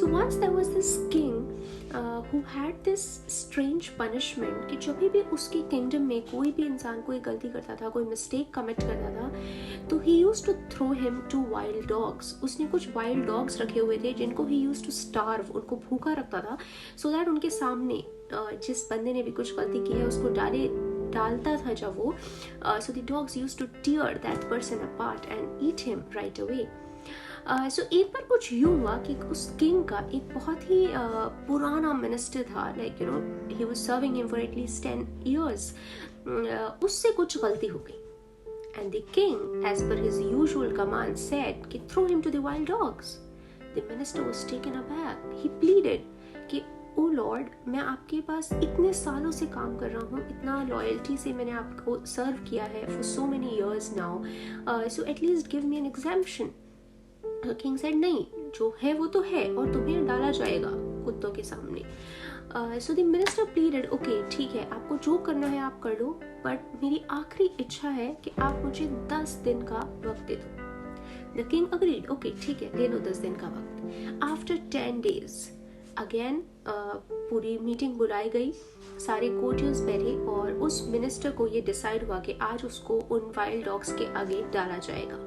So once there was this king who had this strange punishment कि जब भी उसके किंगडम में कोई भी इंसान कोई गलती करता था, कोई मिस्टेक कमिट करता था, तो he used to throw him to wild dogs. उसने कुछ wild dogs रखे हुए थे जिनको he used to starve, उनको भूखा रखता था, so that उनके सामने जिस बंदे ने भी कुछ गलती की है उसको डालता था जब वो, so the dogs used to tear that person apart and eat him right away. So एक बार कुछ यूँ हुआ कि उस किंग का एक बहुत ही पुराना मिनिस्टर था, like you know he was serving him for at least 10 years. उससे कुछ गलती हो गई, and the king, as per his usual command, said कि throw him to the wild dogs. The minister was taken aback. He pleaded कि ओ Lord, मैं आपके पास इतने सालों से काम कर रहा हूँ, इतना लॉयल्टी से मैंने आपको सर्व किया है for so many years now, so at least give me an exemption. King said नहीं, जो है वो तो है और तुम्हें डाला जाएगा कुत्तों के सामने. So the minister pleaded, okay ठीक है, आपको जो करना है आप कर लो, बट मेरी आखिरी इच्छा है कि आप मुझे 10 दिन का वक्त दे दो. द किंग अग्रीड, ओके ठीक है, ले लो 10 दिन का वक्त. आफ्टर 10 days अगेन पूरी मीटिंग बुलाई गई, सारे कोर्टियर्स बैठे और उस मिनिस्टर को ये डिसाइड हुआ कि आज उसको उन वाइल्ड डॉग्स के आगे डाला जाएगा.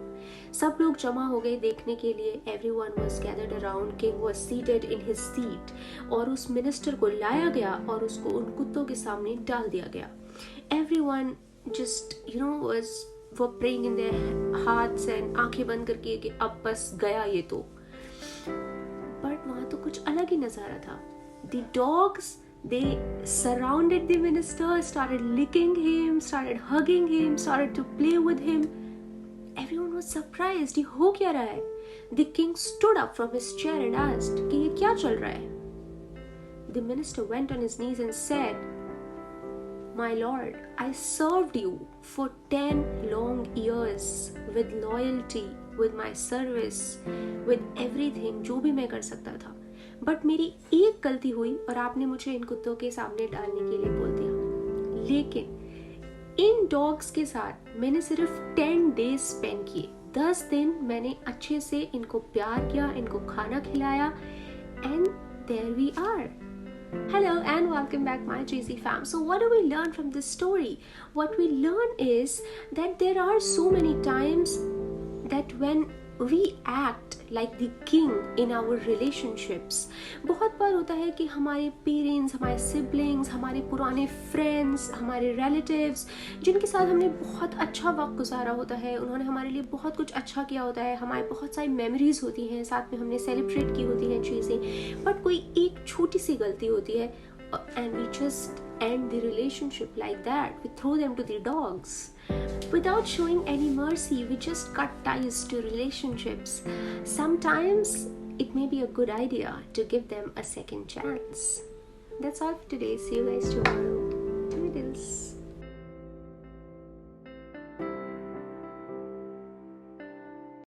सब लोग जमा हो गए देखने के लिए. Everyone was gathered around. King was seated in his seat और उस मिनिस्टर को लाया गया और उसको उन कुत्तों के सामने डाल दिया गया. Everyone just you know were praying in their hearts and आंखें बंद करके कि अब बस गया ये तो. बट वहां तो कुछ अलग ही नजारा था. The dogs, they surrounded the minister, started licking him, started hugging him, started to play with him. Everyone was surprised. ये हो क्या रहा है? The king stood up from his chair and asked कि ये क्या चल रहा है? The minister went on his knees and said, My lord, I served you for 10 long years with loyalty, with my service, with everything, जो भी मैं कर सकता था. बट मेरी एक गलती हुई और आपने मुझे इन कुत्तों के सामने डालने के लिए बोल दिया. लेकिन इन डॉग्स के साथ मैंने सिर्फ 10 days स्पेंड किए. 10 दिन मैंने अच्छे से इनको प्यार किया, इनको खाना खिलाया, and there we are. Hello and welcome back my JC fam. So what do we learn from this story? What we learn is that there are so many times that when we act like the king in our relationships, बहुत बार होता है कि हमारे parents, हमारे siblings, हमारे पुराने friends, हमारे relatives जिनके साथ हमने बहुत अच्छा वक्त गुजारा होता है, उन्होंने हमारे लिए बहुत कुछ अच्छा किया होता है, हमारे बहुत सारी मेमोरीज होती हैं, साथ में हमने सेलिब्रेट की होती हैं चीज़ें, बट कोई एक छोटी सी गलती होती है and we just end the relationship like that. We throw them to the dogs. Without showing any mercy, we just cut ties to relationships. Sometimes it may be a good idea to give them a second chance. That's all for today. See you guys tomorrow.